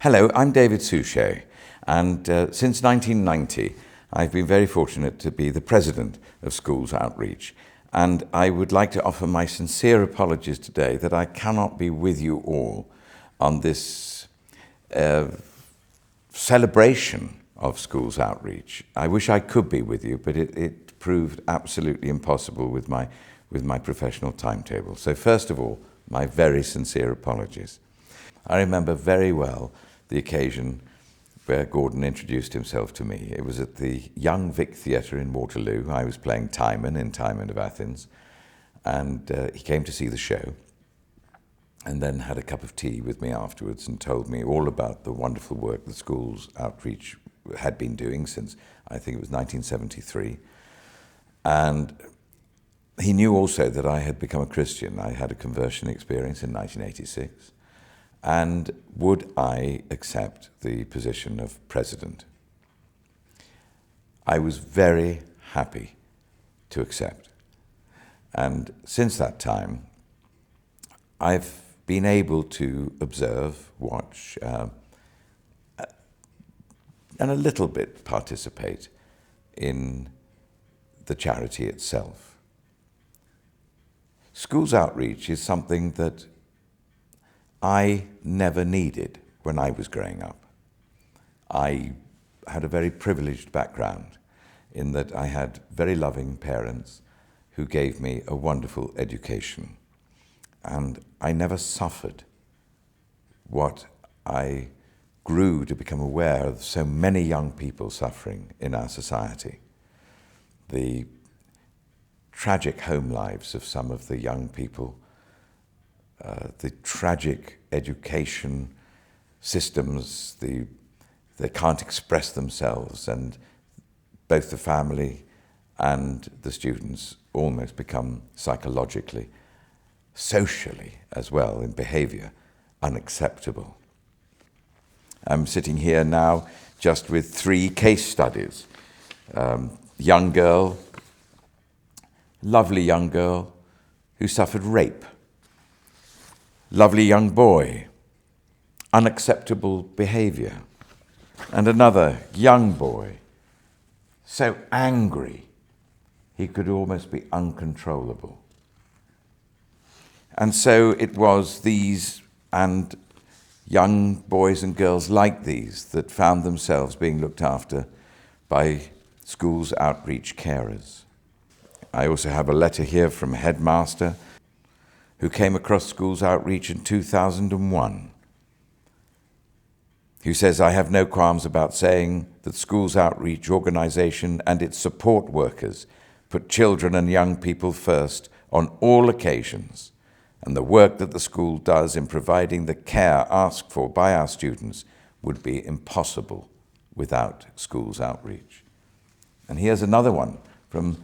Hello, I'm David Suchet, and since 1990 I've been very fortunate to be the president of Schools Outreach, and I would like to offer my sincere apologies today that I cannot be with you all on this celebration of Schools Outreach. I wish I could be with you, but it proved absolutely impossible with my professional timetable. So first of all, my very sincere apologies. I remember very well the occasion where Gordon introduced himself to me. It was at the Young Vic Theatre in Waterloo. I was playing Timon in Timon of Athens, and he came to see the show and then had a cup of tea with me afterwards and told me all about the wonderful work that Schools Outreach had been doing since, I think it was 1973. And he knew also that I had become a Christian. I had a conversion experience in 1986. And would I accept the position of president? I was very happy to accept. And since that time, I've been able to observe, watch, and a little bit participate in the charity itself. Schools Outreach is something that I never needed when I was growing up. I had a very privileged background in that I had very loving parents who gave me a wonderful education. And I never suffered what I grew to become aware of so many young people suffering in our society. The tragic home lives of some of the young people, the tragic education systems, they can't express themselves, and both the family and the students almost become psychologically, socially as well, in behavior, unacceptable. I'm sitting here now just with 3 case studies. Young girl, lovely young girl who suffered rape. Lovely young boy, unacceptable behavior. And another young boy, so angry he could almost be uncontrollable. And so it was these and young boys and girls like these that found themselves being looked after by Schools Outreach carers. I also have a letter here from a headmaster who came across Schools Outreach in 2001, who says, "I have no qualms about saying that Schools Outreach organization and its support workers put children and young people first on all occasions, and the work that the school does in providing the care asked for by our students would be impossible without Schools Outreach." And here's another one from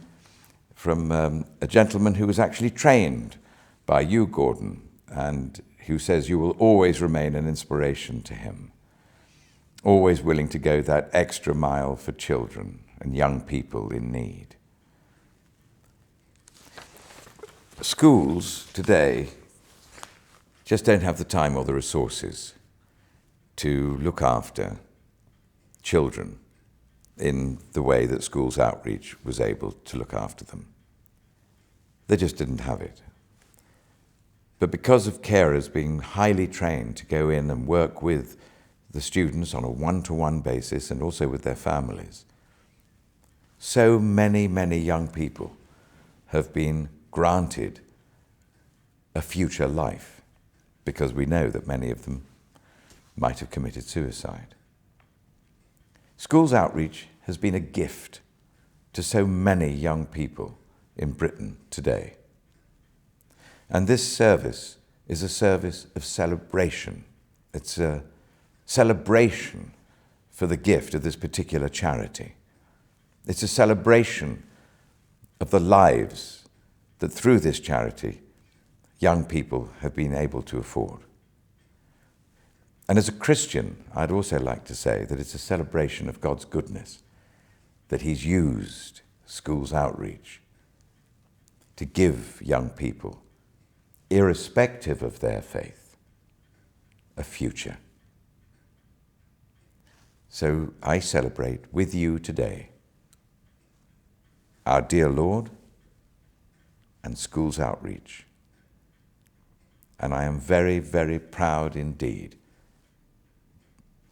a gentleman who was actually trained by you, Gordon, and who says you will always remain an inspiration to him, always willing to go that extra mile for children and young people in need. Schools today just don't have the time or the resources to look after children in the way that Schools Outreach was able to look after them. They just didn't have it. But because of carers being highly trained to go in and work with the students on a one-to-one basis and also with their families, so many, many young people have been granted a future life, because we know that many of them might have committed suicide. Schools Outreach has been a gift to so many young people in Britain today. And this service is a service of celebration. It's a celebration for the gift of this particular charity. It's a celebration of the lives that through this charity young people have been able to afford. And as a Christian, I'd also like to say that it's a celebration of God's goodness, that He's used Schools Outreach to give young people, irrespective of their faith, a future. So I celebrate with you today our dear Lord and schools outreach. And I am very, very proud indeed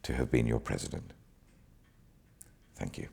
to have been your president. Thank you.